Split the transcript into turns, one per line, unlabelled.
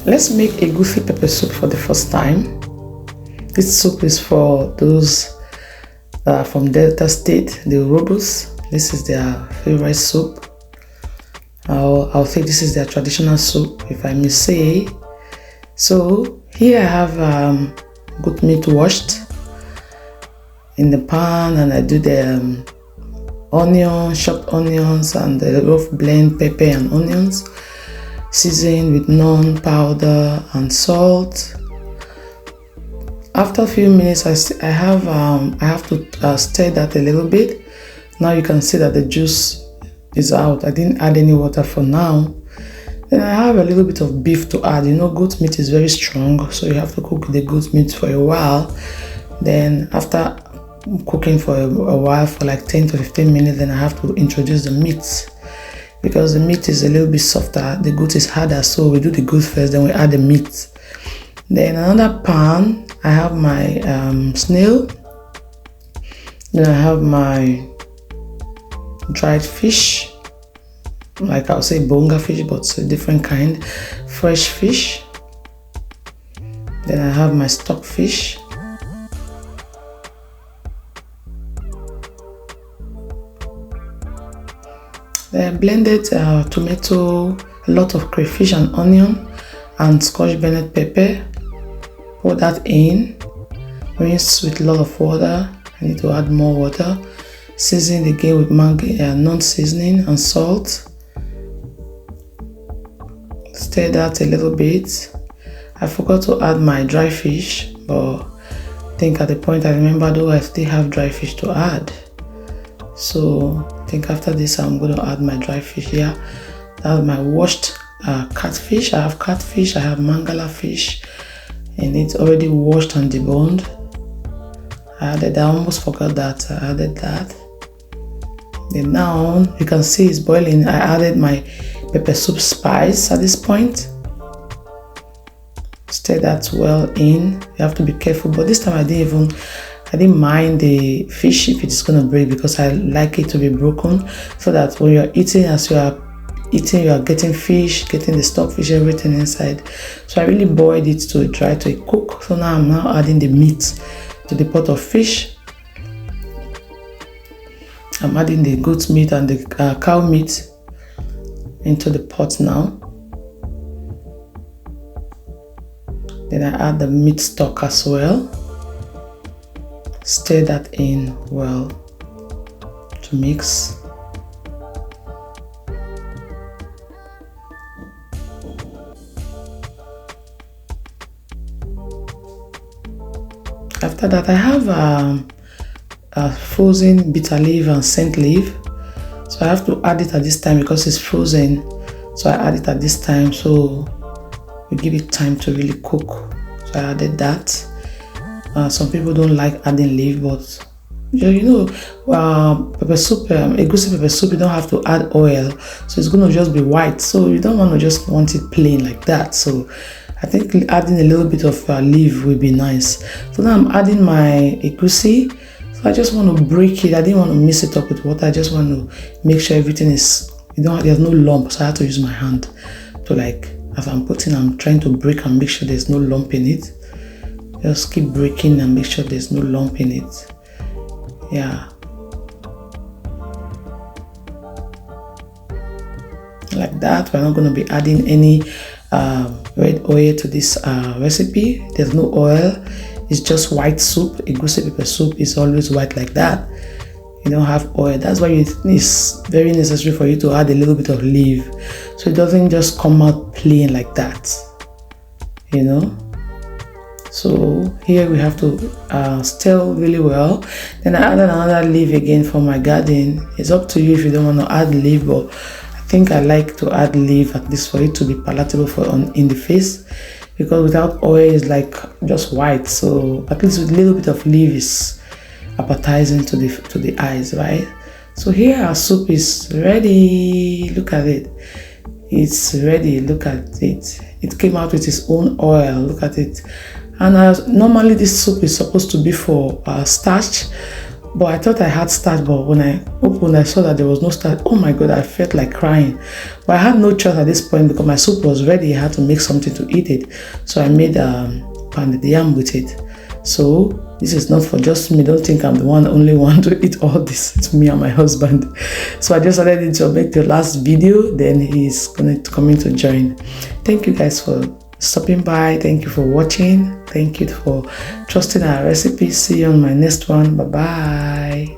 Let's make egusi pepper soup for the first time. This soup is for those from Delta State, the Urhobos. This is their favorite soup. I'll say this is their traditional soup, if I may say. So here I have goat meat washed in the pan, and I do the chopped onions, and the rough blend pepper and onions, seasoned with naan powder and salt. After a few minutes, I have to stir that a little bit. Now you can see that the juice is out. I didn't add any water for now. Then I have a little bit of beef to add. You know, goat meat is very strong, so you have to cook the goat meat for a while. Then after cooking for a while, for like 10 to 15 minutes, then I have to introduce the meat, because the meat is a little bit softer, the goat is harder. So we do the goat first, then we add the meat. Then another pan, I have my snail. Then I have my dried fish, like I'll say bonga fish, but it's a different kind, fresh fish. Then I have my stock fish. Then I blended tomato, a lot of crayfish and onion, and Scotch bonnet pepper. Pour that in, rinse with a lot of water. I need to add more water. Season again with non-seasoning and salt. Stir that a little bit. I forgot to add my dry fish, but I think at the point I remember though I still have dry fish to add. So I think after this I'm going to add my dry fish here. That's my washed catfish. I have catfish, I have mangala fish, and it's already washed and deboned. I almost forgot that I added that. Then now you can see it's boiling. I added my pepper soup spice at this point. Stir that well in. You have to be careful, but this time I didn't mind the fish if it's gonna break, because I like it to be broken, so that when you're eating, as you are eating, you are getting fish, getting the stockfish, everything inside. So I really boiled it to try to cook. So now I'm adding the meat to the pot of fish. I'm adding the goat meat and the cow meat into the pot now. Then I add the meat stock as well. Stir that in well to mix. After that, I have a frozen bitter leaf and scent leaf, so I have to add it at this time because it's frozen. So I add it at this time, so we give it time to really cook. So I added that. Some people don't like adding leaf, but you know, pepper soup, egusi pepper soup, you don't have to add oil, so it's going to just be white. So you don't want it plain like that. So I think adding a little bit of leaf will be nice. So now I'm adding my egusi. So I just want to break it. I didn't want to mix it up with water. I just want to make sure everything is, there's no lump. So I have to use my hand to, like, as I'm trying to break and make sure there's no lump in it. Just keep breaking and make sure there's no lump in it. Yeah. Like that. We're not going to be adding any red oil to this recipe. There's no oil. It's just white soup. Egusi pepper soup is always white like that. You don't have oil. That's why it's very necessary for you to add a little bit of leaf, so it doesn't just come out plain like that, you know. So here we have to stir really well. Then I added another leaf again for my garden. It's up to you if you don't want to add leaf, but I think I like to add leaf at least for it to be palatable in the face, because without oil it's like just white. So at least with a little bit of leaf is appetizing to the eyes, right? So here our soup is ready. Look at it. It's ready. Look at it. It came out with its own oil. Look at it. And normally this soup is supposed to be for starch, But I thought I had starch, but when I opened, I saw that there was no starch. Oh my God, I felt like crying. But I had no choice at this point because my soup was ready. I had to make something to eat it. So I made pounded yam with it. So this is not for just me. Don't think I'm the only one to eat all this. It's me and my husband. So I just wanted to make the last video. Then he's going to come in to join. Thank you guys for stopping by. Thank you for watching. Thank you for trusting our recipe. See you on my next one. Bye bye.